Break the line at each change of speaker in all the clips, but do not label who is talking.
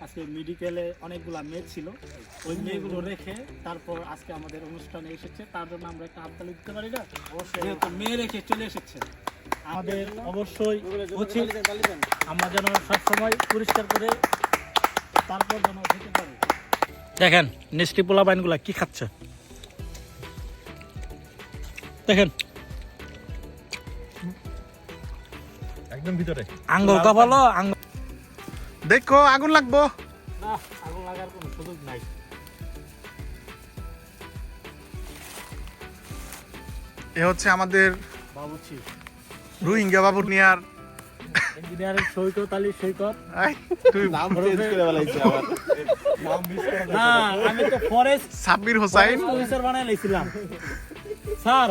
আজকে মেডিকেলে অনেকগুলা মেয়ে ছিল, ওই মেয়েগুলো রেখে তারপর আজকে আমাদের অনুষ্ঠানে এসেছে। তার জন্য আমরা একটা হাততালি দিতে পারি না? যেহেতু মেয়ে রেখে চলে এসেছে, আমাদের অবশ্যই উচিত আমরা যেন সবসময় পরিষ্কার করে তারপর যেন যেতে পারি। দেখেন মিষ্টি পোলা বাইনগুলা কি খাচ্ছে, দেখেন
একদম ভিতরে
আঙ্গুল কপালো
দেখো আগুন লাগবো
না, আগুন লাগার কোনো সুযোগ নাই।
এ হচ্ছে আমাদের
বাবুচি
রোহিঙ্গা বাবুর নিয়ার
ইঞ্জিনিয়ারিং সৈকত আলী সৈকত।
তুই
না, আমি তো ফরেস্ট
সাব্বির হোসাইন
অফিসার বানাই লাইছিলাম স্যার।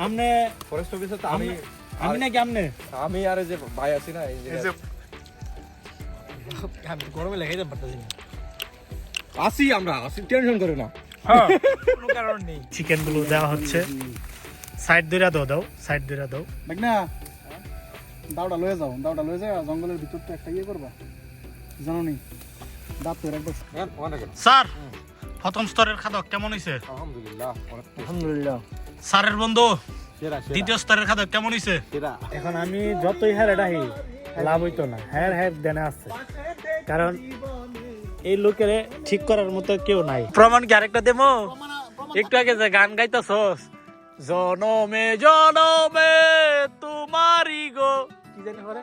আমনে
ফরেস্ট অফিসার তো আমি
আমি নাকি আমনে
আমি আর এই যে ভাই আছি না এই
এই
যে
যে
গরমে লেগে যেতে পারতেছি না।
আসি আমরা আসি টেনশন করে না
কোনো কারণ নেই। চিকেন গুলো দেওয়া হচ্ছে, সাইড ধরে দাও সাইড ধরে দাও।
দেখ না, দাওটা লয়ে যাও, দাওটা লয়ে যাও, জঙ্গলের ভিতর তো একটা ইয়ে করবা, জানো নি দাঁত তো রাখবো।
স্যার প্রথম স্তরের খাদক কেমন হইছে?
আলহামদুলিল্লাহ
আলহামদুলিল্লাহ।
স্যারের বন্ধু
সেরা
দ্বিতীয় স্তরের খাদক কেমন হইছে?
সেরা
এখন আমি যতই হ্যার এটা লাভ হইতো না, হ্যার দেনে আছে, কারণ এই লোকের ঠিক করার মতো কেউ নাই। প্রমাণ কি আরেকটা দেবো? একটু আগে যে গান গাইতেছস, জনমে জনমে তোমারি গো, কি জানি করে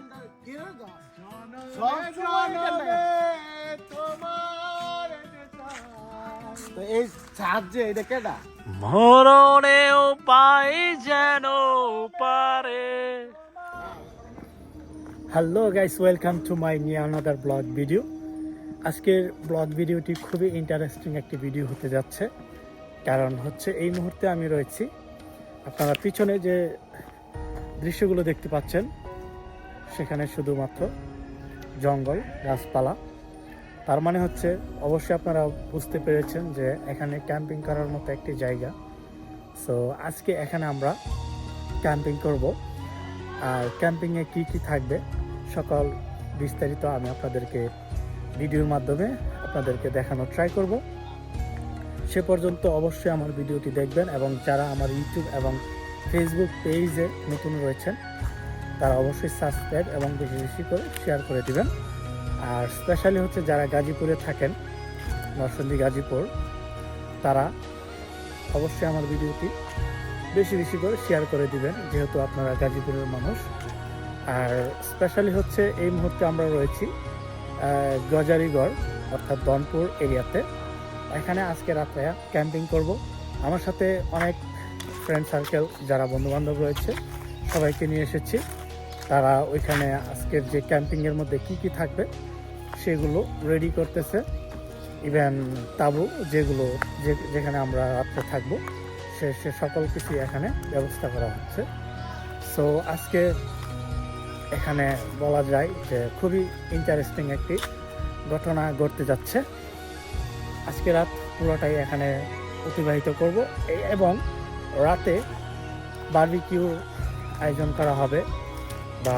এই ছাদ যে এটা কেডা মরণেও পাই যেন পারে। Hello guys, welcome to my new another blog video. আজকের ব্লগ ভিডিওটি খুবই ইন্টারেস্টিং একটি ভিডিও হতে যাচ্ছে, কারণ হচ্ছে এই মুহূর্তে আমি রয়েছি, আপনারা পিছনে যে দৃশ্যগুলো দেখতে পাচ্ছেন সেখানে শুধুমাত্র জঙ্গল, গাছপালা। তার মানে হচ্ছে অবশ্যই আপনারা বুঝতে পেরেছেন যে এখানে ক্যাম্পিং করার মতো একটি জায়গা। সো আজকে এখানে আমরা ক্যাম্পিং করব, আর ক্যাম্পিংয়ে কি কি থাকবে সকল বিস্তারিত আমি আপনাদেরকে ভিডিওর মাধ্যমে আপনাদেরকে দেখানোর ট্রাই করব। সে পর্যন্ত অবশ্যই আমার ভিডিওটি দেখবেন, এবং যারা আমার ইউটিউব এবং ফেসবুক পেজে নতুন রয়েছেন তারা অবশ্যই সাবস্ক্রাইব এবং বেশি বেশি করে শেয়ার করে দিবেন। আর স্পেশালি হচ্ছে যারা গাজীপুরে থাকেন, নরসিংদী গাজীপুর, তারা অবশ্যই আমার ভিডিওটি বেশি বেশি করে শেয়ার করে দিবেন, যেহেতু আপনারা গাজীপুরের মানুষ। আর স্পেশালি হচ্ছে এই মুহূর্তে আমরা রয়েছি গজারিগড় অর্থাৎ দনপুর এরিয়াতে। এখানে আজকে রাত্রে ক্যাম্পিং করব। আমার সাথে অনেক ফ্রেন্ড সার্কেল যারা বন্ধুবান্ধব রয়েছে সবাইকে নিয়ে এসেছি। তারা ওইখানে আজকের যে ক্যাম্পিংয়ের মধ্যে কি কি থাকবে সেগুলো রেডি করতেছে। ইভেন তাবু যেগুলো যেখানে আমরা রাত্রে থাকবো সে সকল কিছু এখানে ব্যবস্থা করা হচ্ছে। সো আজকে এখানে বলা যায় যে খুবই ইন্টারেস্টিং একটি ঘটনা ঘটতে যাচ্ছে। আজকে রাত পুরোটাই এখানে অতিবাহিত করব, এবং রাতে বারবিকিউ আয়োজন করা হবে, বা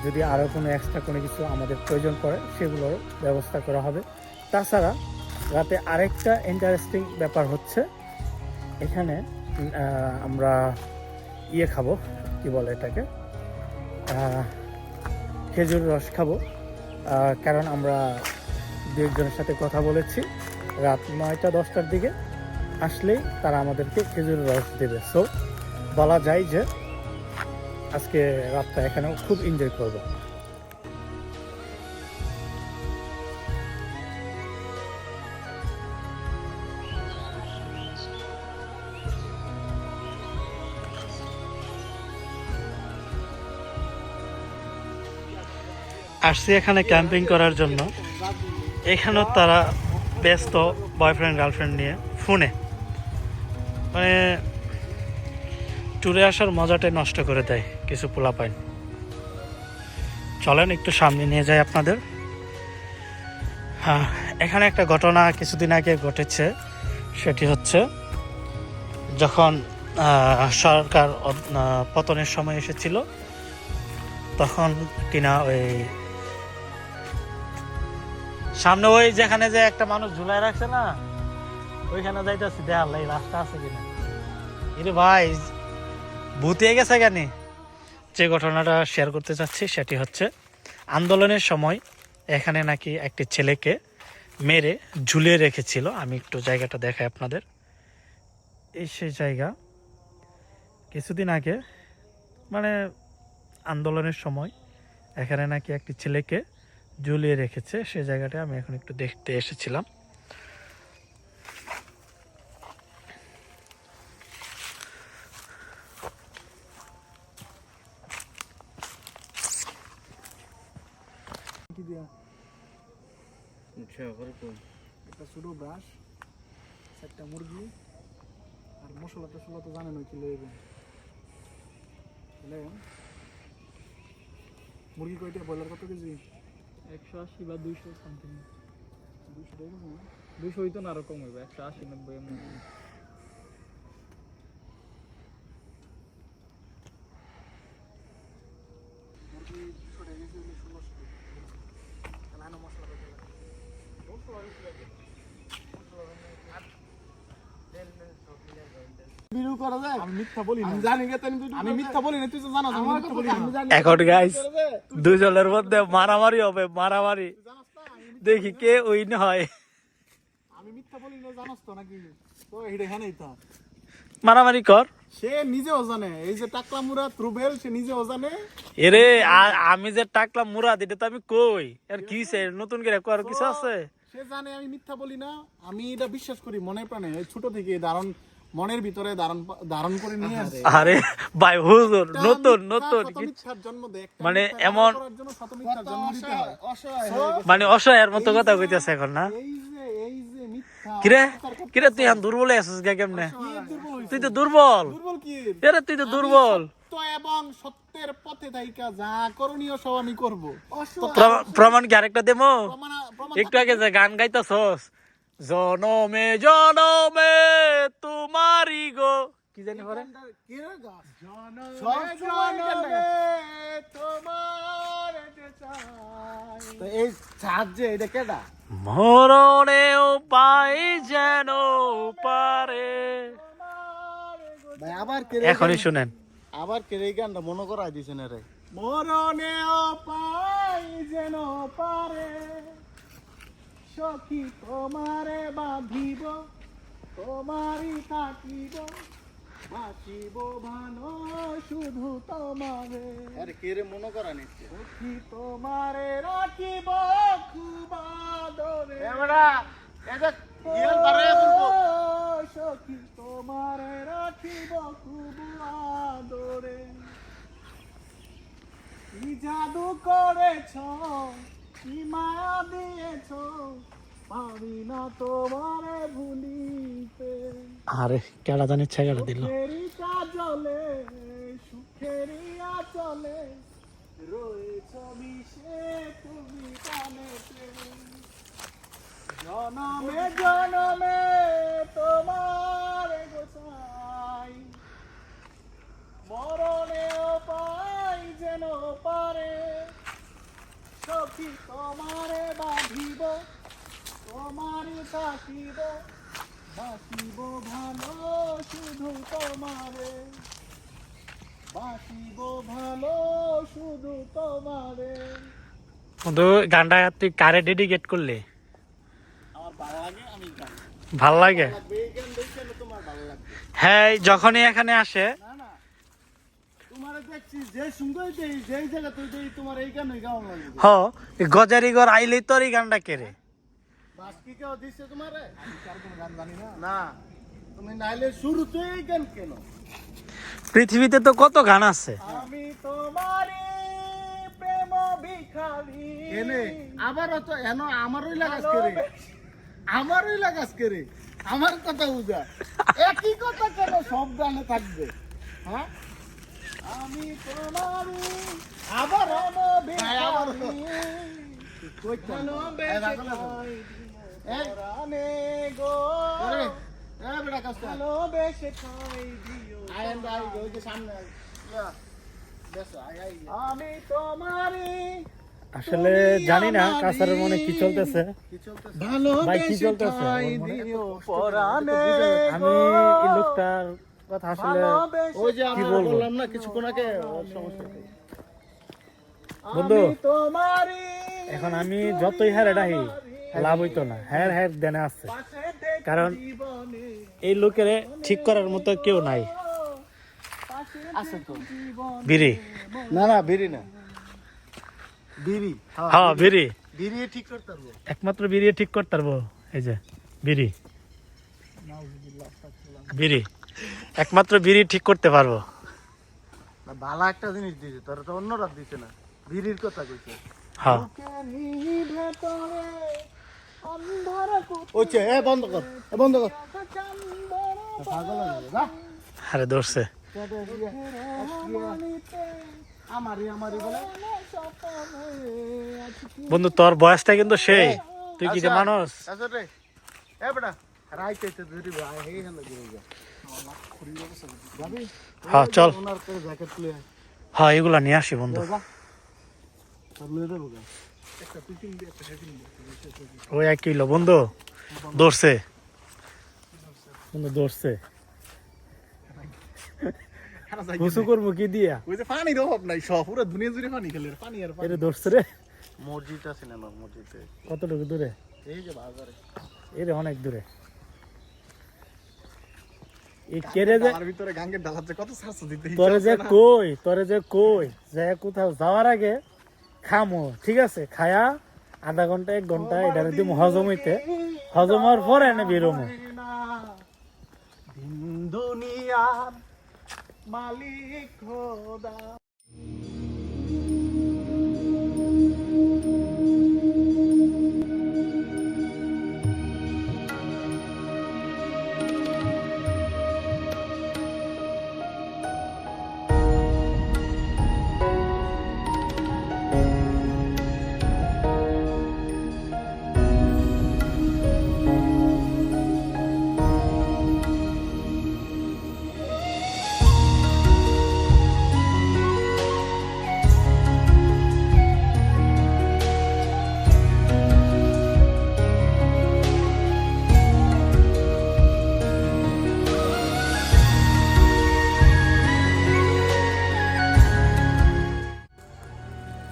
যদি আরও কোনো এক্সট্রা কোনো কিছু আমাদের প্রয়োজন পড়ে সেগুলোর ব্যবস্থা করা হবে। তাছাড়া রাতে আরেকটা ইন্টারেস্টিং ব্যাপার হচ্ছে এখানে আমরা ইয়ে খাবো, কি বলে এটাকে, খেজুর রস খাবো। কারণ আমরা দু একজনের সাথে কথা বলেছি, রাত 9টা-10টার দিকে আসলেই তারা আমাদেরকে খেজুর রস দেবে। সো বলা যায় যে আজকে রাতটা এখানেও খুব এনজয় করবো। আসছি এখানে ক্যাম্পিং করার জন্য। এখানেও তারা ব্যস্ত বয়ফ্রেন্ড গার্লফ্রেন্ড নিয়ে ফোনে, মানে ট্যুরে আসার মজাটাই নষ্ট করে দেয় কিছু পোলাপাইন। চলেন একটু সামনে নিয়ে যাই আপনাদের। হ্যাঁ, এখানে একটা ঘটনা কিছুদিন আগে ঘটেছে। সেটি হচ্ছে যখন সরকার পতনের সময় এসেছিল, তখন কিনা ওই সামনে ওই যেখানে যে একটা মানুষ ঝুলাই রাখছে না, ওইখানে যাইতেছি, দেখার লাগে রাস্তা আছে কিনা। এরে ভাই, ভূতে গেছে কেন? যে ঘটনাটা শেয়ার করতে চাচ্ছি সেটি হচ্ছে, আন্দোলনের সময় এখানে নাকি একটি ছেলেকে মেরে ঝুলিয়ে রেখেছিল। আমি একটু জায়গাটা দেখাই আপনাদের। এই সেই জায়গা, কিছুদিন আগে মানে আন্দোলনের সময় এখানে নাকি একটি ছেলেকে ঝুলিয়ে রেখেছে। সেই জায়গাটা আমি এখন একটু দেখতে এসেছিলাম।
একটা ছোট ব্রাশ, একটা মুরগি, আর মশলা টসলা তো জানেন কি লইবেন। মুরগি কয়টা, ব্রয়লার কত কেজি?
180 বা 200 সামথিং।
200 টাকা না?
200 হইতো না, আরো কম হইবে, 180 90 এমন।
মুরগি 200 টাকা কেজি, 1600 টাকা। তাহলে মশলা কত লাগে? ভিডিও করা যায়? আমি মিথ্যা বলি না, আমি জানি গে, আমি মিথ্যা বলি না, তুই তো জানাস আমি মিথ্যা বলি না।
এখন গাইস দুজনের মধ্যে মারামারি হবে, মারামারি, দেখি কে উইন হয়।
আমি মিথ্যা বলি না, জানাস তো নাকি? তো এটা হ্যাঁ তো
মারামারি কর।
সে নিজেও জানে, এই যে টাকলা মুরা ত্রুবেল, সে নিজেও জানে।
এরে আমি যে টাকলাম মুরাদ, এটা তো আমি কই, আর কি হইছে? নতুন করে কর কিছু আছে?
সে জানে আমি মিথ্যা বলি না, আমি এটা বিশ্বাস করি মনে প্রাণে, এই ছোট থেকে ধারণ মনের ভিতরে ধারণ করে নিয়ে আসে।
আরে ভাই হুজুর, নতুন নতুন
মিথ্যার জন্ম দেয়, একটা
মানে
মিথ্যা
এমন
করার জন্য শত মিথ্যার জন্ম দিতে হয়।
মানে অসহায়ের মতো কথা কইতেছে এখন না?
এই যে মিথ্যা,
কিরে কিরে, তুই এখন দুর্বল আছিস গা কেমনে? তুই তো দুর্বল।
দুর্বল কি?
এরে তুই তো দুর্বল।
তো এবং সত্যের পথে থাইকা যা করণীয় সব আমি করব।
প্রমাণ কি আরেকটা দেবো?
প্রমাণ
একটু আগে যে গান গাইতাছস, জনমে জনমে তোমারি গো, কি জানি পরে?
কি রে গাছ? জনমে তোমার যে চাই। তো এই ছাদ যে এটা কেডা?
মরণেও পাই যেন পারে।
ভাই আবার কে?
এখনই শুনেন।
আবার কে এই গানটা মনে করাই দিছেন রে? মরণেও পাই যেন পারে, সখী তোমারে বাঁধিব, তোমারই থাকিব, বাঁচিব ভালো শুধু তোমারে। আরে কে রে মনে করা নিচ্ছে? সখী তোমারে রাখিব খুব আদরে। এবারে এটা ইয়েল পারে বলবো, সখী তোমারে রাখিব খুব আদরে। কি জাদু করেছ, কি মায়া দিয়েছ, পারি না তোমারে ভুলিতে।
আরে কেডা জানি ছেগড়া দিল।
সুখেরই কাজলে, সুখেরই আচলে, রয়েছ মিশে তুমি কানেতে। জনমে জনমে তোমার গোসাই, মরণেও পাই যেন পারে, সখী তোমারে বাঁধিব, তোমারই থাকিব, বাঁচিব ভালো শুধু তোমারে, বাঁচিব ভালো শুধু তোমারে।
বন্ধু গানটা তুই কারে ডেডিকেট করলি?
আমার ভালো লাগে, আমি গাই।
ভাল লাগে?
এই গান দেখে তোমার ভালো লাগবে?
হ্যাঁ, যখনই এখানে আসে
না না, তোমার দেখছি যে সুন্দর দেই, যেই জায়গা তুই দেই, তোমার এই গানই গাও লাগবে।
হ, গজারিগর আইলেই তোর এই গানটা কেরে?
বাস কি কেউ দিচ্ছে তোমারে? আমি কার কোন গান জানি না। না, তুমি নাইলে শুরুতেই এই গান কেন?
পৃথিবীতে তো কত গান আছে।
আমি তোমারই প্রেম ভিখারি। এনে আবারও তো এনো আমারই লাগাস করে, আমারই লাগাস করে, আমার কথা বুঝা। একই কথা কেন সব গানে থাকবে? হ্যাঁ, আমি তোমারই আবার ভিখারি, ভালোবেসে গো, ভালোবেসে খাই দিও। আমি তোমারই
আসলে জানি না কাসারের মনে কি চলতেছে ভাই, কি চলতেছে ওর মনে? আমি এই লোকটার কথা আসলে
ওই যে
কি
আমরা
বলবো?
বললাম না কিছুক্ষণ আগে ওর সমস্যা নেই।
বন্ধু এখন আমি যতই হ্যাঁ ডাহি লাভ হইতো না, হ্যাঁ দেনে আছে, কারণ এই লোকের ঠিক করার মতো কেউ নাই।
আছে তো
বিড়ি,
না না বিড়ি না বিড়ি
হ্যাঁ বিড়ি,
বিড়ি ঠিক করতে পারবো
একমাত্র বিড়ি ঠিক করতে পারবো। এই যে বিড়ি, বিড়ি একমাত্র বিড়ি ঠিক করতে পারবো।
না ভালো একটা জিনিস দিয়েছে তোরা তো অন্যরা দিছে না বিড়ির কথা কইছে
হ্যাঁ
ওইছে এ বন্ধ কর এ বন্ধ কর পাগল হয়ে যাবে যা
আরে ধরছে।
আমারই বলে
বন্ধু তোর বয়সটা কিন্তু সেই, তুই কি যে মানুষ।
আচ্ছা রে এ বেটা রাইতে ধরি ভাই হেই হল গিয়ে যা যাবি
হ্যাঁ চল,
ওনার করে জ্যাকেট তুলে আয়।
হ্যাঁ এগুলা নিয়ে আসি বন্ধু।
যা তোর লয়ে দেবো গা একটা পিটিং দিয়ে একটা সেটিং দিয়ে
ওই 1 কিলো বন্ধু ধরছে, বন্ধু ধরছে। কুসু করবো কি দিয়া?
ওই যে পানির অভাব নাই সব পুরো দুনিয়া জুড়ে পানি খেলে পানি আর
এটা ধরছে রে।
মসজিদ আছে না মসজিদে
কতটুকু দূরে?
এই যে বাজারে
এর অনেক দূরে। এই কেড়ে যে
তার ভিতরে গাঙ্গের ডালাতে কত সার্চ দিতে
তোরে যে কই যে কোথাও যাওয়ার আগে খামো, ঠিক আছে? খায়া আধা ঘন্টা 1 ঘন্টা এটা দিম হজম হইতে, হজম হওয়ার পরে এনে বেরোমো।
দুনিয়ার মালিক খোদা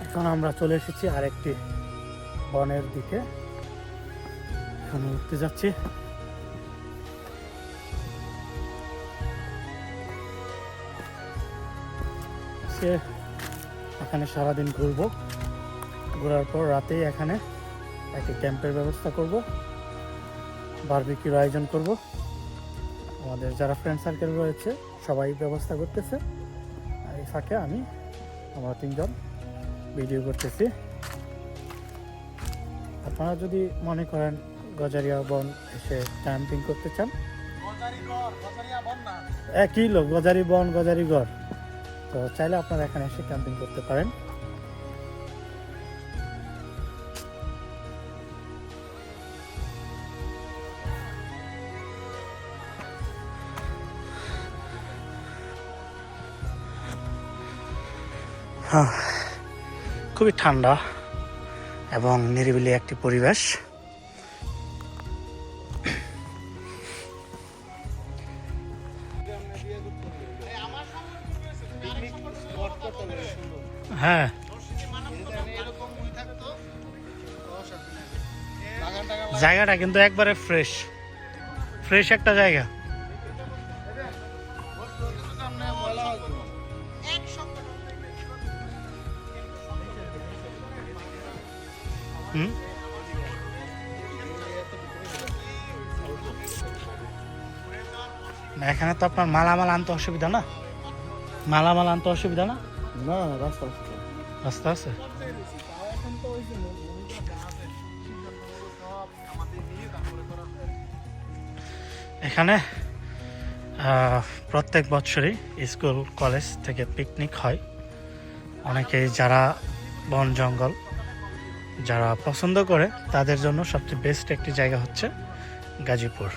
এখন আমরা চলে এসেছি আরেকটি বনের দিকে, এখানে উঠতে যাচ্ছি। এখানে সারাদিন ঘুরবো, ঘোরার পর রাতে এখানে একটি ক্যাম্পের ব্যবস্থা করব, বারবিকিউর আয়োজন করব। আমাদের যারা ফ্রেন্ড সার্কেল রয়েছে সবাই ব্যবস্থা করতেছে, আর এই ফাঁকে আমরা 3 জন ভিডিও করতেছি। আপনারা যদি মনে করেন গজারিয়া বন এসে ক্যাম্পিং করতে চান, একই লোক গজারি বন গজারিগড়, তো চাইলে আপনারা এখানে এসে ক্যাম্পিং করতে পারেন। খুবই ঠান্ডা এবং নিরিবিলি একটি পরিবেশ। হ্যাঁ জায়গাটা কিন্তু একবারে ফ্রেশ একটা জায়গা। এখানে তো আপনার মালামাল আনতে অসুবিধা না? মালামাল আনতে অসুবিধা না?
না রাস্তা আছে
রাস্তা আছে। এখানে প্রত্যেক বছরই স্কুল কলেজ থেকে পিকনিক হয়। অনেকেই যারা বন জঙ্গল যারা পছন্দ করে তাদের জন্য সবচেয়ে বেস্ট একটি জায়গা হচ্ছে গাজীপুর।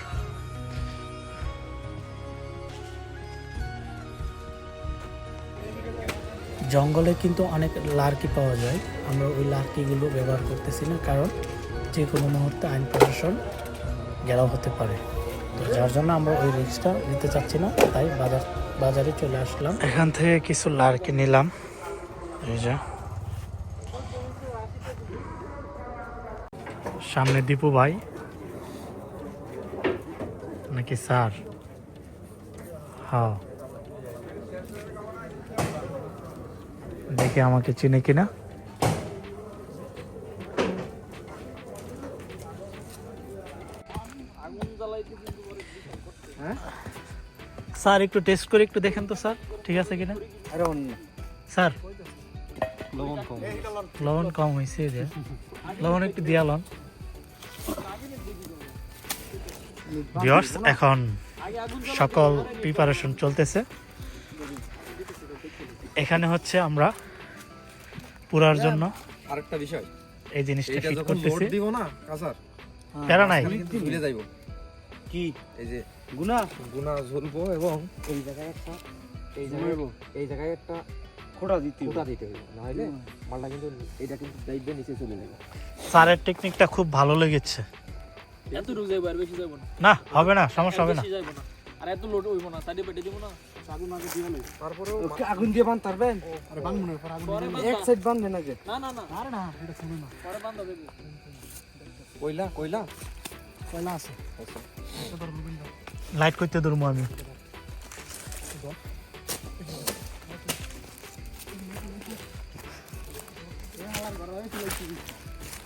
জঙ্গলে কিন্তু অনেক লার্কি পাওয়া যায়। আমরা ওই লাঠিগুলো ব্যবহার করতেছি না, কারণ যে কোনো মুহূর্তে আইন প্রশাসন ঘেরাও হতে পারে। তো যার জন্য আমরা ওই রিস্কটা নিতে চাচ্ছি না, তাই বাজারে চলে আসলাম। এখান থেকে কিছু লার্কি নিলাম। এই যে সামনে দীপু ভাই নাকি স্যার? হ্যাঁ, দেখে আমাকে চিনে কিনা। স্যার একটু টেস্ট করে একটু দেখেন তো স্যার, ঠিক আছে কিনা। স্যার লবণ কম হয়েছে, যে লবণ একটু দিয়া লন। ভিউয়ার্স, এখন সকল প্রিপারেশন চলতেছে। এখানে হচ্ছে আমরা পুরার জন্য
আরেকটা বিষয়,
এই জিনিসটা
এটা
ফিট
যখন লোড
করতেছি।
দিব না কাঁচার,
প্যারা নাই,
কিন্তু ভুলে যাইব
কি
এই যে
গুনা
গুনা ঝুলবো এবং
এই জায়গায় একটা এই জায়গায় একটা
খোড়া দিতে
ফুটা দিতে হবে, নাহলে মালটা কিন্তু এটা কিন্তু দাইবে নিচে চলে যাবে।
স্যারের টেকনিকটা খুব ভালো লেগেছে।
এত রুজ যাইবো আর বেশি যাবো না,
না হবে না, সমস্যা হবে না।
বেশি যাইবো না, আর এত লোড হইবো না, সাইডে পেটে দিব না।
তারপরেও
আগুন দিয়ে বান তারবেন,
পরে
এক
বান্ধা।
সাইড বানবেন আগে।
না না না পরে বান্ধা দেবে।
কইলা কইলা
লাইট করতে ধরবো আমি।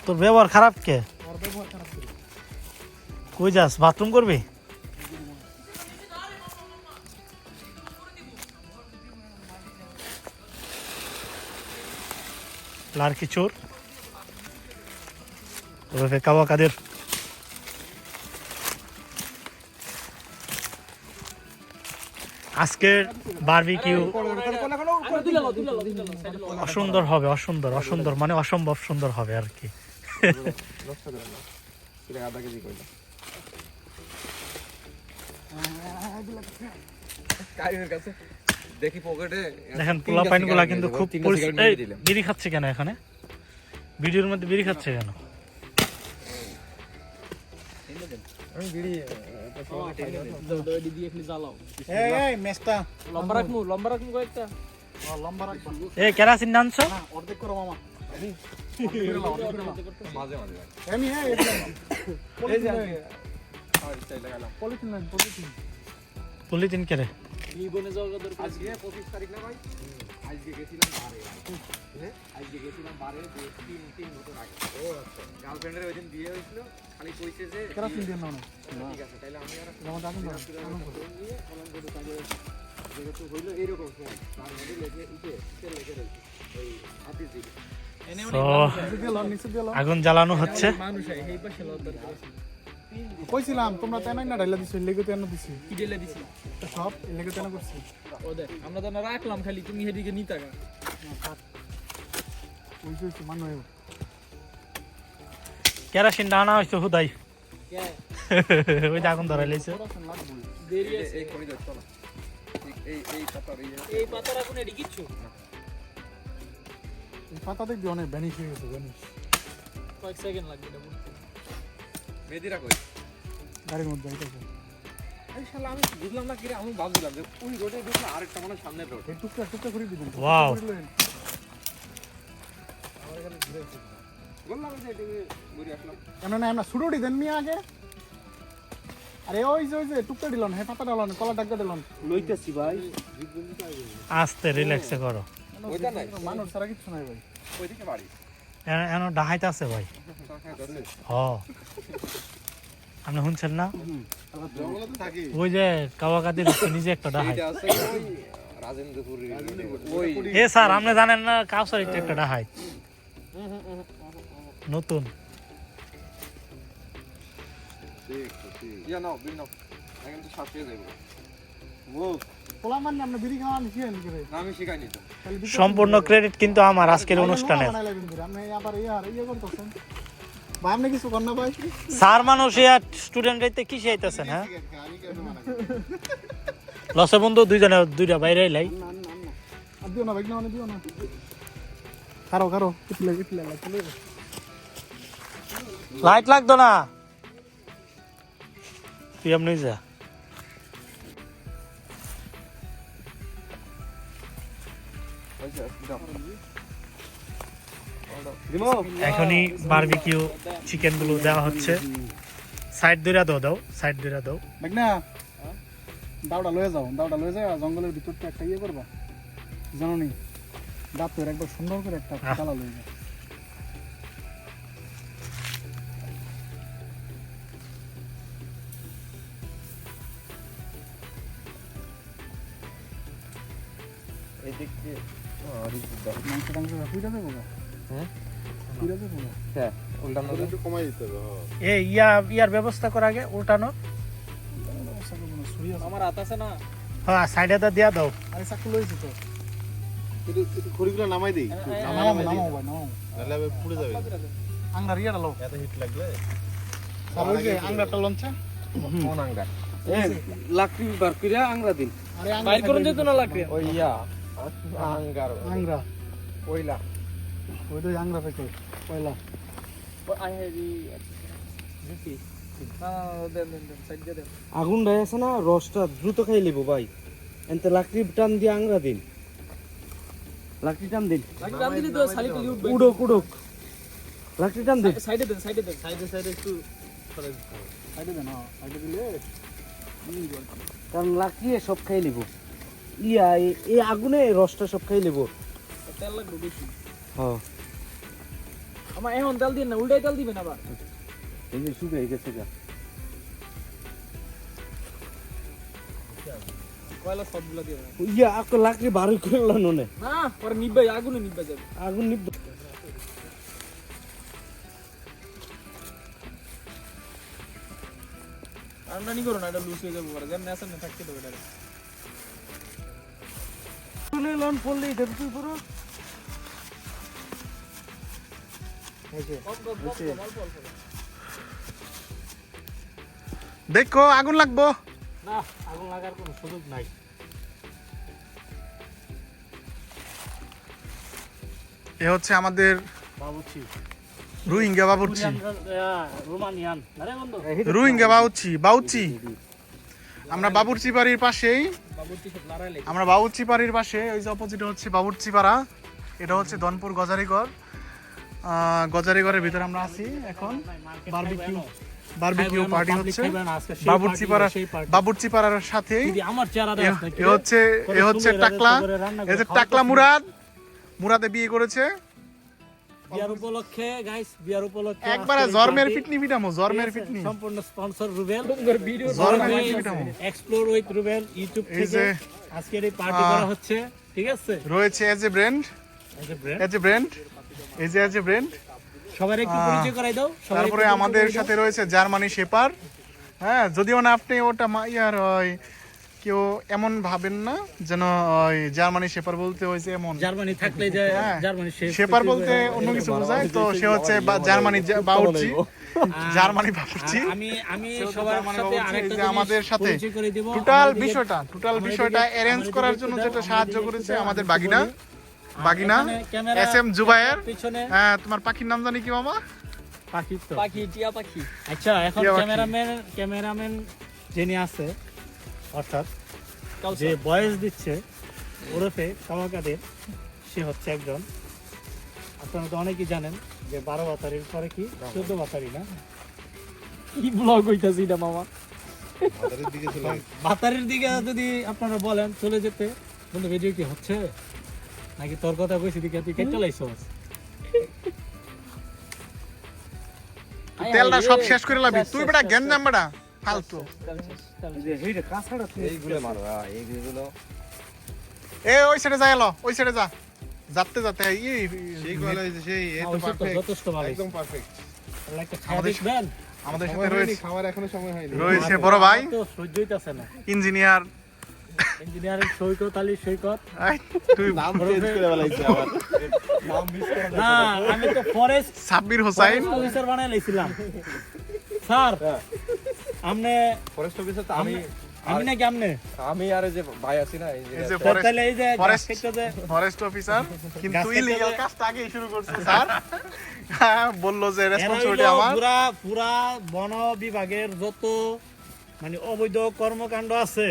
তোর ব্যবহার খারাপ কে? কই যাস, বাথরুম করবি? লার্কি চোর ওরফে কাওয়া কাদের। আজকের বারবিকিউ অসুন্দর হবে, অসুন্দর অসুন্দর মানে অসম্ভব সুন্দর হবে আর কি।
এটা আধা কেজি কইলা কারিমের কাছে দেখি পকেটে
দেখেন পোলা পাইন গুলা কিন্তু খুব বিড়ি খাচ্ছে কেন এখানে, ভিডিওর মধ্যে বিড়ি খাচ্ছে কেন?
আমি বিড়ি
দাও দাও, এডি দিয়ে খালি জ্বালাও।
এই মেস্তা
লম্বা রাখমু কয়েকটা।
লম্বা রাখবা
এ কেরাসিন আনছো?
না, অর্ধেক করো মামা।
মাঝে মাঝে
আমি হ্যাঁ
এই যে আর স্টাইল লাগালাম
পলিথিন কেরে?
জীবনে যাওয়ার দরকার।
আজকে 25 তারিখ না ভাই, আজকে গেছিলাম বারে, আজকে গেছিলাম বারে তিন মতো আগে। ও আচ্ছা, গার্লফ্রেন্ডের ওইদিন বিয়ে হয়েছিল, খালি কইছে যে
কেরাসিন দিয়ে নাও না।
ঠিক আছে, তাইলে আমি আর
যেমন আগুন দাও।
নিয়ে কলম করে কাজে যেহেতু হইলো এইরকম সময়, তার মধ্যে লেগে তেল লেগে রয়েছে ওই হাতির দিকে।
তো
নিচে দিয়ে লন, নিচে দিয়ে লন।
আগুন জ্বালানো হচ্ছে।
মানুষ আই এই পাশে লওয়ার দরকার আছে।
কইছিলাম তোমরা তেনাই না ঢাইলা দিছো, লেগে তেনা দিছি।
কি ঢেলে দিছি?
তো সব লেগে তেনা করছি।
ও দেখ, আমরা তো না রাখলাম, খালি তুমি হেদিকে নিতা গা।
ওইছে মান নয়।
কেরাসিন ডানা হইছে হুদাই।
কে
ওই যে আগুন ধরাই লাইছে।
দেরি আছে।
এই করি দাও চলো, এই পাতার
এই পাতা রাখুন, এডি কিচ্ছু
এই পাতা দেখবি অনেক ভ্যানিশ হয়ে গেছে, ভ্যানিশ।
কয়েক সেকেন্ড লাগবে এটা বুঝতে।
মেদিরা কই
গাড়ির মধ্যে আইতাছে।
এই শালা আমি বুঝলাম না কি রে, আমি ভাবছিলাম যে ওই রোডে দেখলে আরেকটা মানে সামনের রোড।
এই টুকটা টুকটা করে দিবেন।
Wow.
বললাম যে এটা ঘুরে আসলাম।
কেন না আমরা সুড়ুড়ি দেন মিয়া আগে। আরে ওই যে টুকটা দিলন, হে পাতা ডালন, কলা ডাক্কা দিলন।
লইতেছি ভাই,
আস্তে রিল্যাক্সে করো।
ওইটা নাই,
মানুষ ছাড়া কিছু নাই ভাই।
ওইদিকে বাড়ি।
এন ডাহাইতে আছে ভাই। হ আপনি শুনছেন না?
জঙ্গলে তো থাকি।
ওই যে কাওয়া কাদের নিজে একটা ডাহাই।
এইটা আছে ওই রাজেন্দ্রপুর ওই
এ স্যার আপনি জানেন না কাউসার একটা ডাহাই নতুন।
ইয়া নাও বিল নাও, এখন তো সাথে যাইব।
ও পোলা মানে আমরা বিড়ি খাওয়া শিখেন করে।
না আমি শিখাইনি তো।
সম্পূর্ণ ক্রেডিট কিন্তু আমার আজকের অনুষ্ঠানের।
আপনি আবার ইয়ে করতেছেন ভাই, আপনি কিছু করেন না ভাই।
স্যার মানুষ আর স্টুডেন্ট রাইতে কি শিখাইতেছেন? হ্যাঁ লসে বন্ধু দুইটা বাইরে এলাই।
আর দিও না ভাই, না দিও না। কারো
লাইট লাগতো না তুই এমনি যা এখনই বারবিকিউ চিকেন গুলো দেওয়া হচ্ছে সাইড ধরে দাও সাইড ধরে দাও
দেখ না দাওটা লয়ে যাও জঙ্গলের ভিতরটা একটা ইয়ে করবা জানো নি দাঁতের একবার সুন্দর করে একটা কালা লয়ে যাও
এদিক দিয়ে
মাংস টাংস পুইটা দেবো গা
হ্যাঁ
পুইটা দেবো গা
হ্যাঁ উল্টানো
ইয়ার ব্যবস্থা করা আগে উল্টানো
আমার হাত আছে না
হ্যাঁ সাইডে তো দিয়া দাও
আরে চাকু লইছি তো
খড়িগুলো নামাই দিই
নামাও ভাই নামাও
নাহলে আবার পুড়ে যাবে
আংড়ার ইয়েটা লো
এত হিট লাগলে
আর ওই যে আংড়াটা লঞ্চা
কোন আংরা লাকড়ি বার কইরা আংরা দিন
আরে
বাইর করে যেত না লাগবে
ওই ইয়া আঙ্গার
আংড়া
ওইলা
ওই তো আংড়া থেকে পয়লা
আই হেভি জিপি না দেন সাইড দিয়ে দেন
আগুন ডাই আছে না রসটা দ্রুত খাই লিবো ভাই এনতে লাকড়ি টান দিয়ে আংরা দিন লাকড়ি টান দিন
লাগি দাম দিলি তো সালি কলি উঠবে
উড়ক লাকড়ি টান দিন
সাইডে দেন সাইডে একটু
সাইডে দেন সাইডে দিলে
কারণ লাকড়ি সব খাই লিবো ইয়া এই আগুনে রসটা সব খাই লিবো
তেল লাগবে বেশি
হ্যাঁ
আমার এখন তেল দিন না উল্টাই তেল দিবেন আবার
এই যে শুকিয়ে গেছে গা
কয়লা সবগুলা দিয়ে দেন।
ইয়া আক লাকড়ি বার করলো ননে
না পরে নিব্বাই আগুনে নিব্বা যাবে
আগুন নিব
আমরা নি করো না এটা লুজ হয়ে যাবে পরে যেন নেশা না থাকতে দেবে এটা
তুলে লন পড়লে এটা তুই পুরো
দেখো আগুন লাগবো
না আগুন লাগার কোনো সুযোগ নাই
এ হচ্ছে আমাদের
বাবুচি
রোহিঙ্গা বাবুর্চি
রোমানিয়ান আরে বন্ধু
রোহিঙ্গা বাউচি আমরা বাবুর্চি বাড়ির পাশেই
বাবুর্চি সব লড়াই লাগে
আমরা বাবুর্চি বাড়ির পাশে ওই যে অপোজিটে হচ্ছে বাবুর্চি পাড়া এটা হচ্ছে ধনপুর গজারিঘরের ভিতরে আমরা আছি এখন বারবিকিউ পার্টি হচ্ছে বাবুর্চি পাড়ার সাথেই
আমার চেহারা
এ হচ্ছে টাকলা মুরাদে বিয়ে করেছে
বিয়ার উপলক্ষে গাইস বিয়ার উপলক্ষে
একবারে জর্মের ফিটনি পিটামো জর্মের ফিটনি
সম্পূর্ণ স্পন্সর রুবেল
ভিডিও
জর্মের ফিটনি পিটামো
এক্সপ্লোর উইথ রুবেল ইউটিউব
এই
থেকে
যে
আজকের এই পার্টি করা হচ্ছে ঠিক আছে
রয়েছে এজ এ ব্র্যান্ড
সবার একটু পরিচয় করাই দাও
তারপরে আমাদের সাথে রয়েছে জার্মানি শেপার হ্যাঁ যদিও না আপনি ওটা ইয়ার হয় কেউ এমন ভাবেন না যেন ওই জার্মানি শেপার বলতে হয়েছে এমন
জার্মানি থাকলে যে জার্মানি
শেপার বলতে অন্য কিছু বোঝায় তো সে হচ্ছে জার্মানি বাউচি জার্মানি বাউচি
আমি সবার সাথে আরেকটা
যে আমাদের সাথে
পরিচয় করে দেব
টোটাল বিষয়টা অ্যারেঞ্জ করার জন্য যেটা সাহায্য করেছে আমাদের বাগিনা এস এম জুবায়ের
পিছনে
হ্যাঁ তোমার পাখির নাম জানি কি মামা
পাখি তো
পাখি টিয়া পাখি
আচ্ছা এখন
টিয়া পাখি।
ক্যামেরাম্যান যিনি আছে অর্থাৎ যে
কাউসার
বয়স দিচ্ছে ওরফে কামাকাদের সে হচ্ছে একজন আপনারা তো অনেকেই জানেন যে 12 বাতারির পরে কি 14 বাতারি না
কি ব্লগ হইতাছে এটা মামা
মাথার দিকে চলে
বাতারির দিকে যদি আপনারা বলেন চলে যেতে বন্ধু ভিডিও কি হচ্ছে নাকি তোর কথা কইছি দিকে তুই কেটে লাইছস
তেলটা সব শেষ করে লাবি তুই বেটা গেঞ্জাম বেটা ফালতু
এইটা কাঁচাটা এইগুলো মারো এইগুলো
এ ওই সাইডে যা এলো ওই সাইডে যা যাতে
সেই গলা হইছে সেই এই তো পারফেক্ট
যথেষ্ট ভালো
একদম পারফেক্ট
একটা খাওয়া দেখবেন
আমাদের সাথে
সময় হয়নি
রয়েছে
খাবার এখনো সময় হয়নি
বড় ভাই
তো সহ্য হইতাছে না
ইঞ্জিনিয়ার
ইঞ্জিনিয়ারিং সৈকত আলী সৈকত
তুই
নাম চেঞ্জ করে বলাইছে আবার নাম মিস করে
না আমি তো ফরেস্ট
সাব্বির হোসাইন
অফিসার বানাই লাইছিলাম স্যার আপনি
ফরেস্ট অফিসার তো আমি
আমি নাকি আমনে
আমি আর এই যে ভাই আছি না এই যে
এই যে
তাহলে এই যে
ফরেস্ট
গাছটা যে
ফরেস্ট অফিসার কিন্তু
গাছ কেটে
ইলিগাল
যে-
কাজটা আগেই শুরু করছে স্যার বললো যে
এরা
রেসপন্সিবিলিটি
হইলো
আমার
পুরা বন বিভাগের যত মানে অবৈধ কর্মকাণ্ড আছে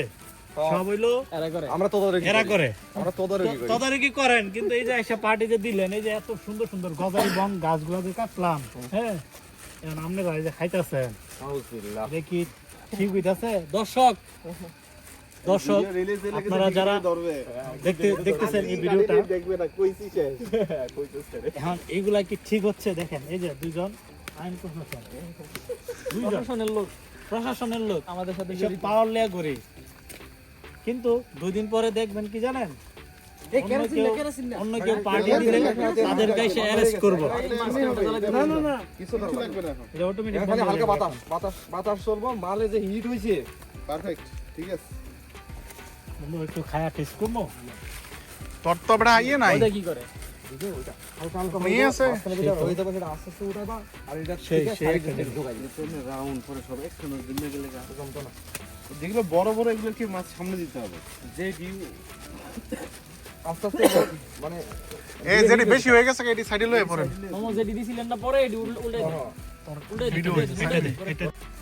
সব হইলো
এরা করে
আমরা তদারকি
এরা
করি।
করে
আমরা তদারকি করি
তদারকি করেন কিন্তু এই যে একটা পার্টি যে দিলেন এই যে এত সুন্দর সুন্দর গজারি বন গাছগুলো যে কাটলাম হ্যাঁ এখন আপনারা এই যে খাইতেছেন
আলহামদুলিল্লাহ
দেখি ঠিক হইতাছে দর্শক আপনারা যারা দেখতেছেন এই ভিডিওটা
দেখবে না কইছি শেষ
এখন এইগুলা কি ঠিক হচ্ছে দেখেন এই যে দুইজন আইন প্রশাসন প্রশাসনের লোক
আমাদের সাথে
এসব পাওয়ার লেয়া করে কিন্তু 2 দিন পরে দেখবেন কি জানেন অন্য কেউ পার্টি দিলে তাদেরকে এসে অ্যারেস্ট করবো
না না না কিছু লাগবে না
এটা অটোমেটিক
খালি হালকা বাতাস চলবো মালে যে হিট হইছে
পারফেক্ট ঠিক আছে
বন্ধু একটু খায়া টেস্ট করবো
তোর তো বড় ইয়ে নাই
ওটা কি করে
হালকা হালকা
মেয়ে আছে
হয়ে যাবে সেটা আস্তে আস্তে উঠাবা আর এটা
সেই
থেকে
সেই
সাইডে ঢোকাই
রাউন্ড করে সব একখানে দিনে গেলে
জমতো না
যেগুলো বড় বড় এগুলো কি মাছ সামনে দিতে হবে
যে ভিউ
আস্তে আস্তে মানে
এই যেটি বেশি হয়ে গেছে এটি সাইডে লয়ে পড়েন
মোমো যেটি দিছিলেন না পরে এটি উল্টে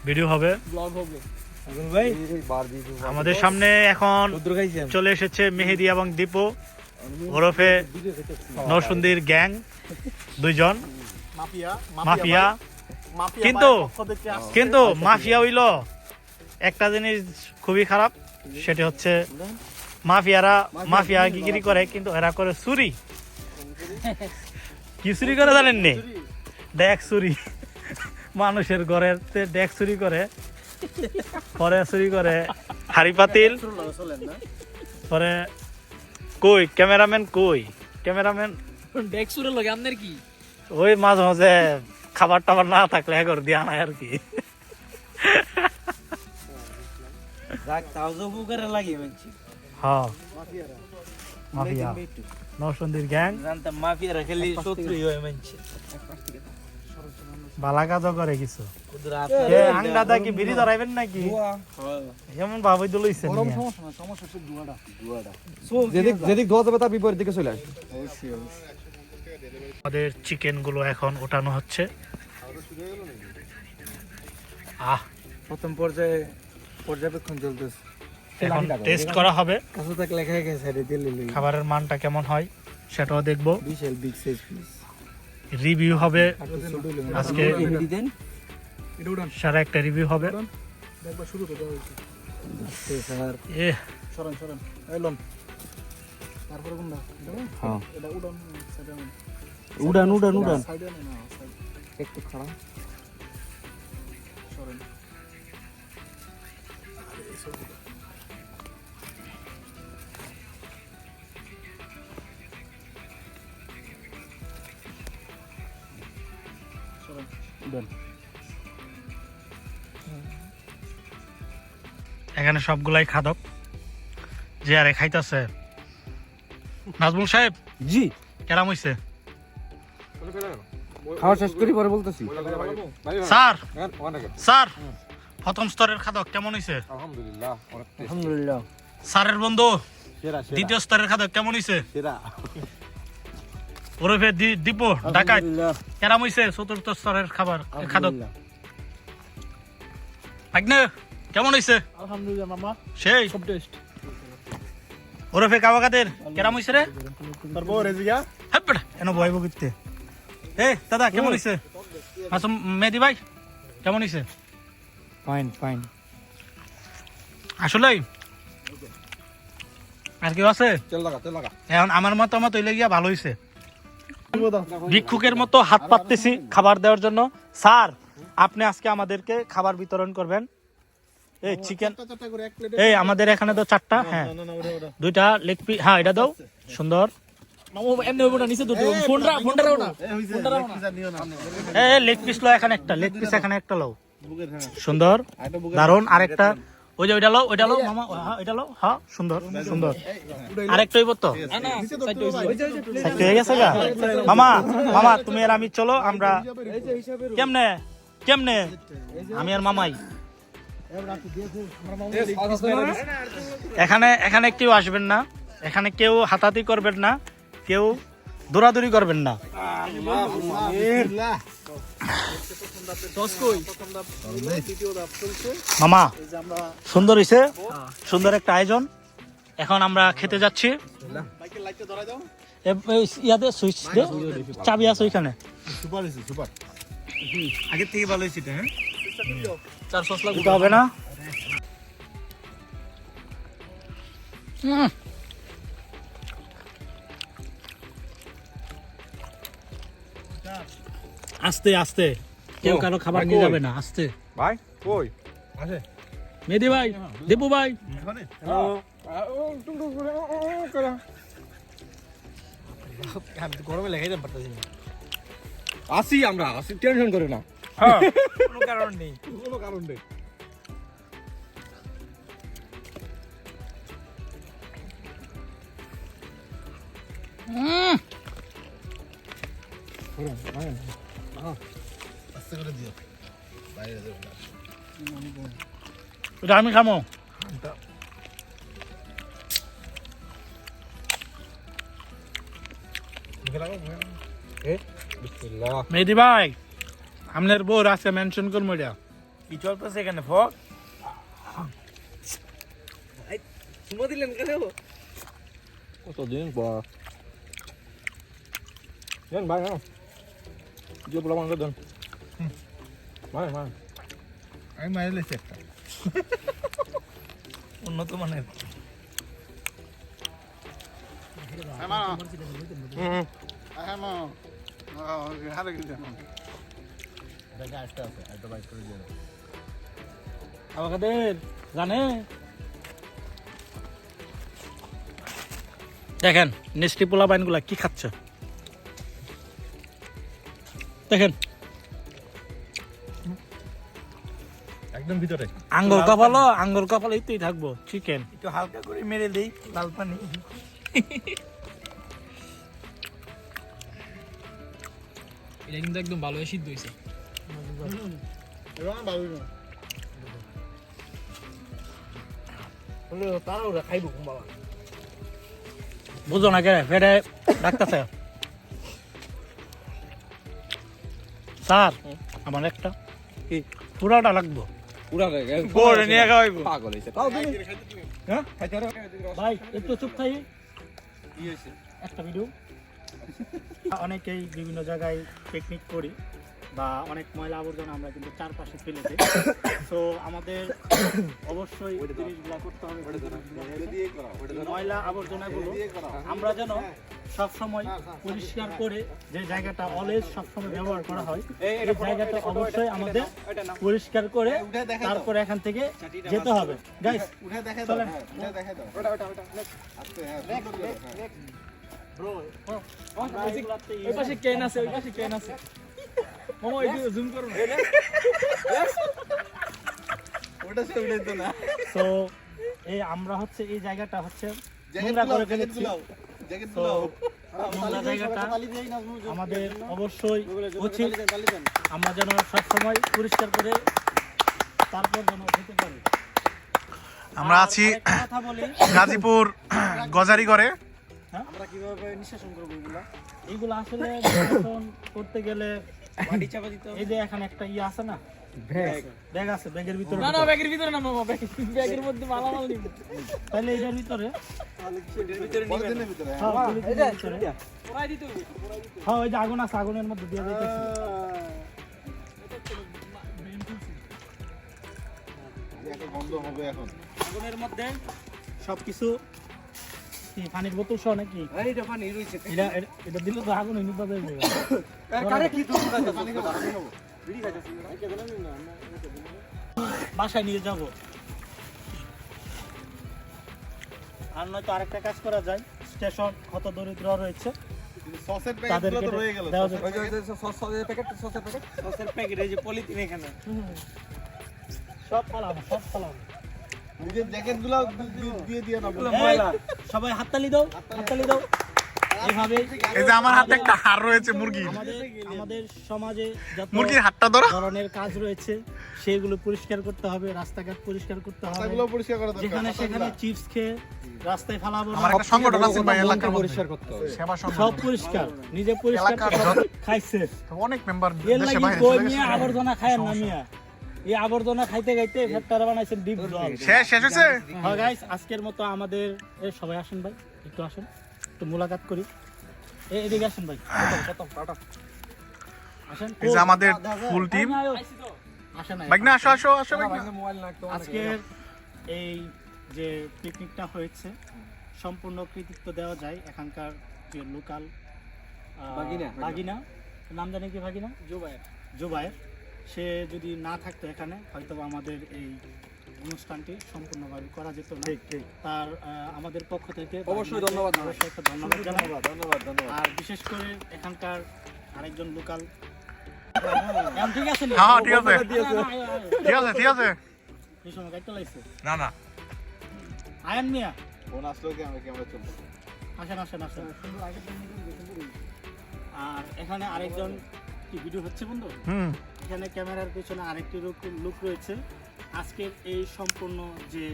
ভিডিও হবে
ব্লগ হবে
ভাই
এই বার দিয়ে
আমাদের সামনে এখন চলে এসেছে মেহেদি এবং দীপু ওরফে নরসুন্দির গ্যাং দুইজন
মাফিয়া
মাফিয়া
মাফিয়া
কিন্তু-
পক্ষ থেকে আসছে।
কিন্তু মাফিয়া হইল একটা জিনিস খুবই খারাপ সেটা হচ্ছে মাফিয়া গিরি করে কিন্তু এরা করে চুরি কি চুরি করে জানেননি ডেক চুরি মানুষের ঘরের ডেক চুরি করে পরে চুরি করে হাড়ি পাতিল
চলেন না
পরে কই ক্যামেরাম্যান
ডেক সুরে লাগে আপনার কি
ওই মাঝে মাঝে খাবার টাবার না থাকলে একর দিয়া নাই আর কি
রাগ তাও যে উপকারে লাগে মানছি
হ্যাঁ মাফিয়া নরসুন্দির গ্যাং
জানতাম মাফিয়ারা খালি শত্রুই হয় মানছি
বালা কাজও করে কিছু এ আংডাদা কি বিড়ি ধরাইবেন নাকি এমন ভাবে দিলইছেন
যেদিক ধোয়া যাবে তার বিপরীত দিকে চলে আসবে
আমাদের চিকেন গুলো এখন ওঠানো হচ্ছে
প্রথম পর্যবেক্ষণ চলতেছে
এখন টেস্ট করা হবে
কাছে তাক লেখা গেছে রে দিল্লি
খাবারের মানটা কেমন হয় সেটাও দেখবো
বিশাল বিগ সাইজ পিস
রিভিউ হবে আজকে
দেন
সারা একটা রিভিউ হবে
একবার শুরু তো হয়েছে
স্যার
এ
সরেন এলন তারপরে কোনটা
হ্যাঁ
এটা উড়ান সাইডে
উড়ান
সাইডে না সাইড
একটু খারাপ
সরেন
এখানে সবগুলাই খাদক যে আরে খাইতাছে নাজমুল সাহেব
জি
কেরাম হইছে
খাওয়া শেষ করি পরে বলতেছি
স্যার প্রথম স্তরের খাদক কেমন হইছে
আলহামদুলিল্লাহ
আলহামদুলিল্লাহ
স্যারের বন্ধু
সেরা
দ্বিতীয় স্তরের খাদক কেমন হইছে
সেরা
ওরফে দীপ ডাকাত কেরাম হইছে চতুর্থ স্তরের খাবার খাদক আগ্নে কেমন হইছে
আলহামদুলিল্লাহ মামা
সেই
সব টেস্ট
ওরফে কাওয়াকাদের কেরাম হইছে রে
তারপর রেজিয়া
হেপড়া এনো বইব কিতে এ দাদা কেমন হইছে আসম মেদি ভাই কেমন হইছে
ফাইন
আসলে আর কি আছে
তেল লাগা
এখন আমার মতামত হইলে গিয়া ভালো হইছে ভিক্ষুকের মতো হাত পাততেছি খাবার দেওয়ার জন্য স্যার আপনি আজকে আমাদেরকে খাবার বিতরণ করবেন এই চিকেন এই আমাদের এখানে তো 4টা হ্যাঁ 2টা লেগ পিস হ্যাঁ এটা দাও সুন্দর
মামু এমনি ওটা নিচে দুটো ফোনটা রাও না
এই লেগ পিস লো এখানে একটা লেগ পিস এখানে একটা লও সুন্দর দারুন আরেকটা ওই যে ওইটা লও মামা হ্যাঁ ওইটা লও হ্যাঁ সুন্দর আরেকটা হইব তো
না
সাইড হয়ে গেছে গা মামা তুমি আর আমি চলো আমরা কেমনে আমি আর মামাই এখানে কেউ আসবেন না, এখানে কেউ হাতাহাতি করবেন না, কেউ দৌড়াদৌড়ি করবেন না। মামা সুন্দর হয়েছে, সুন্দর একটা আয়োজন। এখন আমরা খেতে যাচ্ছি। ইয়াতে সুইচ দে, চাবি আছে ওইখানে।
সুপার হয়েছে সুপার।
আগের থেকে ভালো হয়েছে, হ্যাঁ?
দিতে হবে না। আস্তে আস্তে, কেউ কারো খাবার নিয়ে যাবে না, আস্তে।
ভাই কই
মেহেদি ভাই, দীপু ভাই,
গরমে লেগে যেতে পারতেছি না।
আসি আমরা, আসি, টেনশন করে না।
কোনো কারণ নেই।
কোনো কারণ নেই।
এটা আমি খামো। মেহেদি ভাই, আপনার বউ আছে মেনশন করবো এটা। কি চলতেছে এখানে ফক?
কতদিন পর দেন ভাই, হ্যাঁ যে বলা মাংস দেন ভাই ভাই।
আমি মাইরে লেছি একটা।
উন্নত মানের। আমাদের জানে দেখেন মিষ্টি পোলা বাইনগুলা কি খাচ্ছে দেখেন।
একদম ভিতরে
আঙ্গুর কপাল এইতেই থাকবো। চিকেন একটু হালকা করে মেরে দেই, লাল পানি।
এটা কিন্তু একদম ভালো সিদ্ধ হয়েছে।
বুঝো না কে পেটে ডাকতেছে। স্যার আমার একটা পুরাটা লাগবো।
পুরা
নিয়ে খাওয়াইবো
পাগল হইছে। তাও তুমি হ্যাঁ খাইতে পারো।
ভাই একটু চুপ থাই। একটা ভিডিও অনেকেই বিভিন্ন জায়গায় পিকনিক করি বা অনেক ময়লা আবর্জনা আমরা কিন্তু চারপাশে ফেলে দিই। তো আমাদের অবশ্যই জিনিসগুলো করতে হবে। ময়লা আবর্জনাগুলো আমরা যেন সবসময় পরিষ্কার করে, যে জায়গাটা অলওয়েজ সবসময় ব্যবহার করা হয় এই জায়গাটা অবশ্যই আমাদের পরিষ্কার করে তারপর এখান থেকে যেতে হবে। গাইস
উঠে দেখে দাও,
চলেন।
উঠে দেখে দাও। আস্তে, হ্যাঁ,
ব্রো
ওই পাশে কেন আছে, ওই পাশে কেন আছে। মামা এই জুম করো না।
ওটা সে উঠে না।
তো এই আমরা হচ্ছে এই জায়গাটা হচ্ছে নোংরা করে ফেলেছি। তো নোংরা জায়গাটা আমাদের অবশ্যই উচিত আমরা যেন সবসময় পরিষ্কার করে তারপর যেন যেতে পারি।
আমরা আছি
আরেকটা কথা বলি,
গাজীপুর গজারিগড়ে।
আমরা কিভাবে নিঃশ্বাসন করবো এগুলা?
এইগুলো আসলে নির্বাচন করতে গেলে
মাটি চাপা দিতে হবে।
এই যে এখানে একটা ইয়ে আছে না, ব্যাগ আছে, ব্যাগের ভিতরে
না না, ব্যাগের ভিতরে না মামা, ব্যাগের মধ্যে মালামাল নিব।
তাহলে এটার ভিতরে
পলিথিনের ভিতরে, হ্যাঁ।
হ্যাঁ, পলিথিনের ভিতরে।
ওরাই দিতে হবে।
হ্যাঁ ওই যে আগুন আছে, আগুনের মধ্যে দিয়ে যাইতেছি।
একটা গন্ধ হবে এখন।
আগুনের মধ্যে সবকিছু কি পানির বোতল সহ নাকি?
এটা পানি রয়েছে।
এটা দিলে তো আগুন নিতে হবে।
কারে কি দুধ আছে?
পানি খাবো, পানি খাবো।
বাসায় নিয়ে যাব। আর নয়তো আরেকটা কাজ করা যায়, স্টেশন কত দরিদ্র রয়েছে
কিন্তু সসের
তাদেরকে
প্যাকেটগুলো তো রয়ে গেল।
দেওয়া যাবে।
ওই যে সসের প্যাকেট, সসের প্যাকেট।
সসের প্যাকেট, এই যে পলিথিন এখানে।
সব পালাম, সব পালাম।
নিজের জ্যাকেটগুলো দিয়ে দিয়ে না।
এই, সবাই হাততালি দাও, হাততালি দাও।
এভাবে
এই যে আমার হাতে একটা হাড় রয়েছে মুরগির,
আমাদের সমাজে যত
মুরগির হাড়টা ধরো।
ধরনের কাজ রয়েছে সেগুলো পরিষ্কার করতে হবে, রাস্তাঘাট পরিষ্কার করতে হবে,
রাস্তাগুলো পরিষ্কার করা দরকার।
যেখানে সেখানে চিপস খেয়ে রাস্তায় ফেলাবো না।
আমার একটা সংগঠন আছে ভাই এলাকার মধ্যে,
পরিষ্কার করতে হবে।
সেবা
সব
সংগঠন।
পরিষ্কার, নিজে পরিষ্কার
এলাকার
সব খাইছে।
অনেক মেম্বার
এর
দেশে
লাগি
বাইরে
কই
চলে
নিয়ে
গেছে।
আবর্জনা খায় না মিয়া, এই আবর্জনা খাইতে খাইতে ফ্যাক্টরি বানাইছেন ডিপ জল।
শেষ হয়েছে।
হ্যাঁ গাইস, আজকের মতো আমাদের সবাই আসেন ভাই, একটু আসেন, একটু মোলাকাত করি। এদিকে আসেন ভাই, আসেন।
এই যে আমাদের ফুল টিম।
আসেন
ভাই না আসো আসো আসো ভাই না।
মোবাইল না একটু
আজকের এই যে পিকনিকটা হয়েছে সম্পূর্ণ কৃতিত্ব দেওয়া যায় এখানকার যে লোকাল বাগিনা, নাম জানি কি বাগিনা? জুবায়ের। সে যদি না থাকতো এখানে হয়তো আমাদের এই অনুষ্ঠানটি সম্পূর্ণভাবে করা যেত না। তার আমাদের পক্ষ থেকে
অবশ্যই ধন্যবাদ।
অবশ্যই একটা ধন্যবাদ জানাই।
ধন্যবাদ।
আর বিশেষ করে এখানকার আরেকজন লোকাল ঠিক আছে নি?
হ্যাঁ, ঠিক আছে।
না, না,
ঠিক আছে ঠিক আছে।
এই সময় কাটতে লাগছে।
না না
আয়ান মিয়া,
ফোন আসলো কি আমরা ক্যামেরা চলবো।
আসেন আসেন আসেন। আর এখানে আরেকজন কি ভিডিও হচ্ছে বন্ধু?
হুম
এখানে ক্যামেরার পেছনে আরেকটি লোক রয়েছে। আজকের এই সম্পূর্ণ যে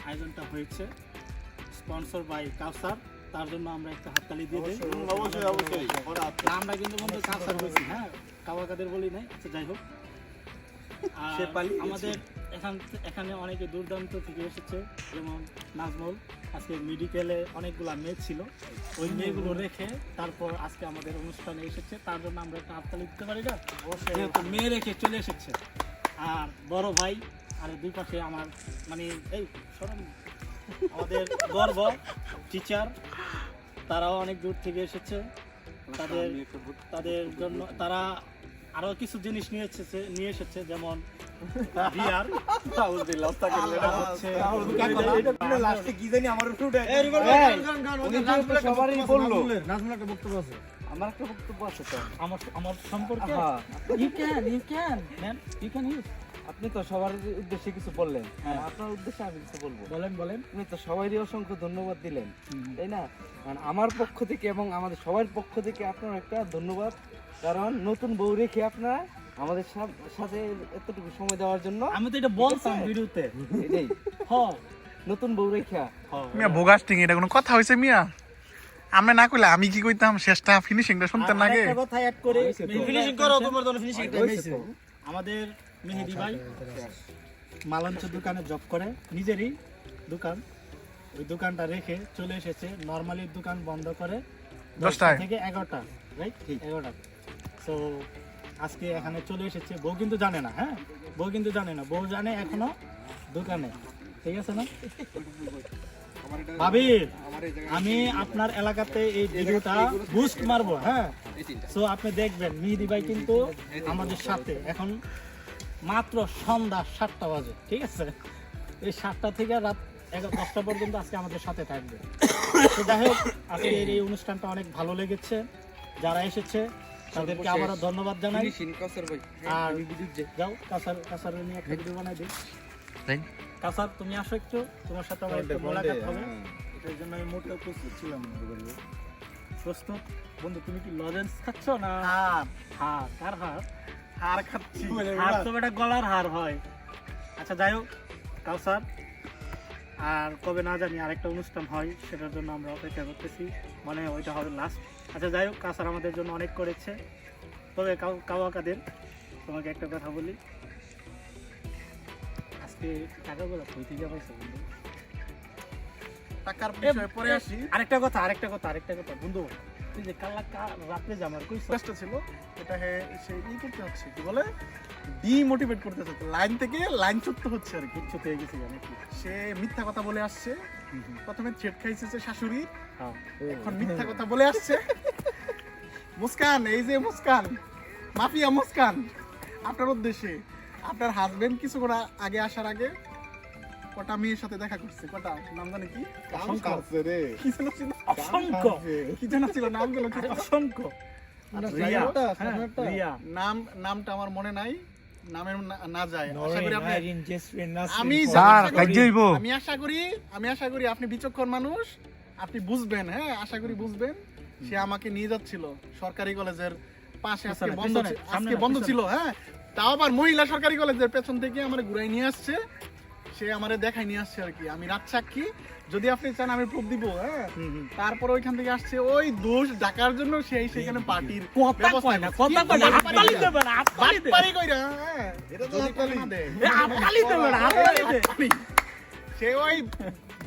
আয়োজনটা হয়েছে স্পন্সর বাই কাউসার, তার জন্য আমরা একটা হাততালি দিয়ে দিই।
অবশ্যই ওরা
না, আমরা কিন্তু বন্ধু কাউসার বলছি, হ্যাঁ কাওয়াকাদের বলি নাই। আচ্ছা যাই হোক, আর আমাদের এখানে অনেকে দুর্দান্ত থেকে এসেছে, যেমন নাজমুল। আজকে মেডিকেলে অনেকগুলা মেয়ে ছিল, ওই মেয়েগুলো রেখে তারপর আজকে আমাদের অনুষ্ঠানে এসেছে, তার জন্য আমরা একটা হাততালি দিতে পারি না? যেহেতু মেয়ে রেখে চলে এসেছে। আর বড় ভাই, আর দুই পাশে আমার মানে এই শরণ আমাদের গর্ব টিচার, তারাও অনেক দূর থেকে এসেছে। তাদের জন্য তারা আরো কিছু জিনিস নিয়ে এসেছে, যেমন বিয়ার,
লাস্টে কি জানি আমার উপরে উঠে
সবারই বললো
নাজমুল একটা বক্তব্য আছে।
আমার একটা বক্তব্য আছে তো।
আমার সম্পর্কে
হ্যাঁ,
you can ma'am, you can use.
আপনি তো সবার উদ্দেশ্যে কিছু বললেন,
হ্যাঁ।
আপনার উদ্দেশ্যে আমি কিছু বলবো।
বলেন।
আপনি তো সবারই অসংখ্য ধন্যবাদ দিলেন, তাই না? কারণ আমার পক্ষ থেকে এবং আমাদের সবার পক্ষ থেকে আপনার একটা ধন্যবাদ, কারণ নতুন বউ রেখে আপনারা আমাদের সাথে এতটুকু সময় দেওয়ার জন্য।
আমি তো এটা বলতাম ভিডিওতে।
এটাই
হ
নতুন বউ রেখা।
মিয়া বোগাস্টিং, এটা কোনো কথা হয়েছে মিয়া? আমরা না কইলে আমি কি কইতাম, শেষটা ফিনিশিংটা শুনতেন না আগে?
একটা কথা অ্যাড করে
ফিনিশিং করো, তোমার জন্য ফিনিশিং টাইম হইছে।
আমাদের মেহেদি ভাই মালাঞ্চ দোকানে জব করে, নিজেরই দোকান, ওই দোকানটা রেখে চলে এসেছে। নরমালি দোকান বন্ধ করে
10টায়
থেকে 11টা, রাইট? 11টা। সো আজকে এখানে চলে এসেছে। বউ কিন্তু জানে না, হ্যাঁ বউ কিন্তু জানে না, বউ জানে এখনো দোকানে, ঠিক আছে না? ভাবি, আমি আপনার এলাকাতে এই ভিডিওটা বুস্ট মারবো, হ্যাঁ। সো আপনি দেখবেন মেহেদি ভাই কিন্তু আমাদের সাথে এখন মাত্র সন্ধ্যা 7টা বাজে, ঠিক আছে? এই 7টা থেকে রাত 10টা পর্যন্ত আজকে আমাদের সাথে থাকবে। তো যাই হোক, আজকের এই অনুষ্ঠানটা অনেক ভালো লেগেছে। যারা এসেছে তাদেরকে আবারও ধন্যবাদ জানাই। আর যাও কাসার নিয়ে একটা ভিডিও বানাই দিই। কাসার, তুমি আসো একটু, তোমার সাথে আমার একটা মোলাকাত হবে। এটার জন্য আমি মোটেও প্রস্তুত ছিলাম না। প্রস্তুত বন্ধু? তুমি কি লজেন্স খাচ্ছ না হার? কার হার?
হার খাচ্ছি
হার তো এটা গলার হার হয়। আচ্ছা যাই হোক কাউসার, আর কবে না জানি আরেকটা অনুষ্ঠান হয়, সেটার জন্য আমরা অপেক্ষা করতেছি, মানে ওইটা হবে লাস্ট। আচ্ছা যাই হোক, কাউসার আমাদের জন্য অনেক করেছে। তবে কাওয়াকাদের তোমাকে একটা কথা বলি, আজকে টাকাগুলো কই থেকে পাইছো বন্ধু?
টাকার বিষয়ে পরে আসি।
আরেকটা কথা বন্ধু, তুই যে কাল রাত্রে যে আমার কইছো
চেষ্টা ছিল এটা সে করতে হচ্ছে, কি বলে ডিমোটিভেট করতে হচ্ছে, লাইন থেকে লাইন চুক্ত হচ্ছে আর কি।
কিচ্ছু পেয়ে গেছি জানি কি?
সে মিথ্যা কথা বলে আসছে। প্রথমে ছেট খাইছে শাশুড়ি,
হ্যাঁ।
এখন মিথ্যা কথা বলে আসছে। মুস্কান, এই যে মুস্কান, মাফিয়া মুস্কান, আপনার উদ্দেশ্যে, আপনার হাজবেন্ড কিছুক্ষণ আগে আসার আগে কটা মেয়ের সাথে দেখা করছে। কটা নাম জানে কি?
অসংখ্য।
কি যেন ছিল?
অসংখ্য।
কি যেন ছিল নামগুলো? কি?
অসংখ্য।
রিয়া।
হ্যাঁ, রিয়া।
নামটা আমার মনে নাই, নামের না যায়। আশা করি আপনি
আমি
স্যার কাজে হইবো।
আমি আশা করি আপনি বিচক্ষণ মানুষ, আপনি বুঝবেন। হ্যাঁ, আশা করি বুঝবেন সে আমাকে নিয়ে যাচ্ছিল সরকারি কলেজের পাশে, আজকে
পিছনে,
বন্ধ
পিছনে, সামনে
আজকে
না,
বন্ধ
পিছনে।
ছিল, হ্যাঁ তাও আবার মহিলা সরকারি কলেজের পেছন থেকে আমার ঘুরাই নিয়ে আসছে, সে আমারে দেখাই নিয়ে আসছে আর কি। আমি রাত সাক্ষী, যদি আপনি চান আমি প্রুফ দিব, হ্যাঁ। তারপর ওইখান থেকে আসছে ওই দোষ ঢাকার জন্য সেই সেখানে পার্টির
কথা কয় না, কথা কয় না, হাততালি দেবে না, হাততালি দেবে।
বাটপারি কইরা, হ্যাঁ এটা তো হাততালি দেয়।
এ, হাততালি দেবে না, হাততালি দে।
সে ওই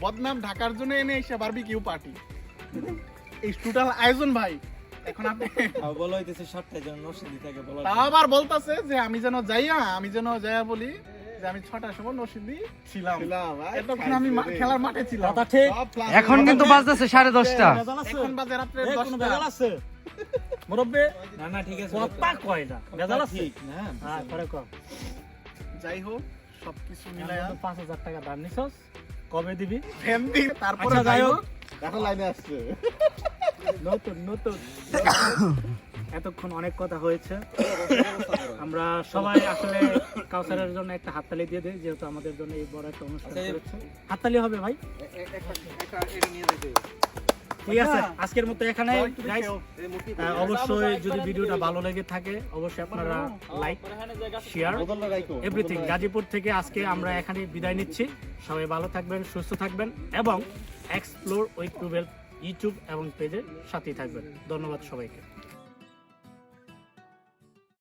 বদনাম ঢাকার জন্য এনে এসে বারবিকিউ পার্টি, এই টোটাল আয়োজন ভাই। এখন আপনি
বলা হইতেছে 7টায় যেন নরসিংদী থেকে বলা
তা আবার বলতাছে যে আমি যেন যাইয়া বলি যে আমি 6টার সময় নরসিংদী ছিলাম, এতক্ষণ আমি খেলার মাঠে ছিলাম।
কথা ঠিক।
এখন কিন্তু বাজতেছে 10:30টা।
ভেজাল আছে?
এখন বাজে রাত্রে
এ, কোনো
10টা।
ভেজাল আছে? মুরব্বি,
না না ঠিক আছে
কথা কয় না, ভেজাল আছে?
ঠিক না
হ্যাঁ, করে কও।
যাই হোক সবকিছু
এখন
মিলায়া
তো 5,000 টাকা ধার নিছস, কবে দিবি?
ফ্যান দিই, তারপরে
আচ্ছা, যাই
যাই
হোক।
হোক এখন লাইনে আসছে।
নতুন নতুন এতক্ষণ অনেক কথা হয়েছে, আমরা সবাই আসলে কাউসারের জন্য একটা হাততালি দিয়ে দিই, যেহেতু আমাদের জন্য এই বড় একটা অনুষ্ঠান করেছে। হাততালি হবে ভাই,
এটা নিয়ে যেতে
ঠিক আছে। আজকের মতো এখানে
একটু
guys,
খেও।
অবশ্যই যদি ভিডিওটা ভালো লেগে থাকে অবশ্যই আপনারা লাইক, শেয়ার, এভরিথিং। গাজীপুর থেকে আজকে আমরা এখানে বিদায় নিচ্ছি। সবাই ভালো থাকবেন, সুস্থ থাকবেন এবং এক্সপ্লোর উইথ টুবেল ইউটিউব এবং পেজের সাথেই থাকবেন। ধন্যবাদ সবাইকে।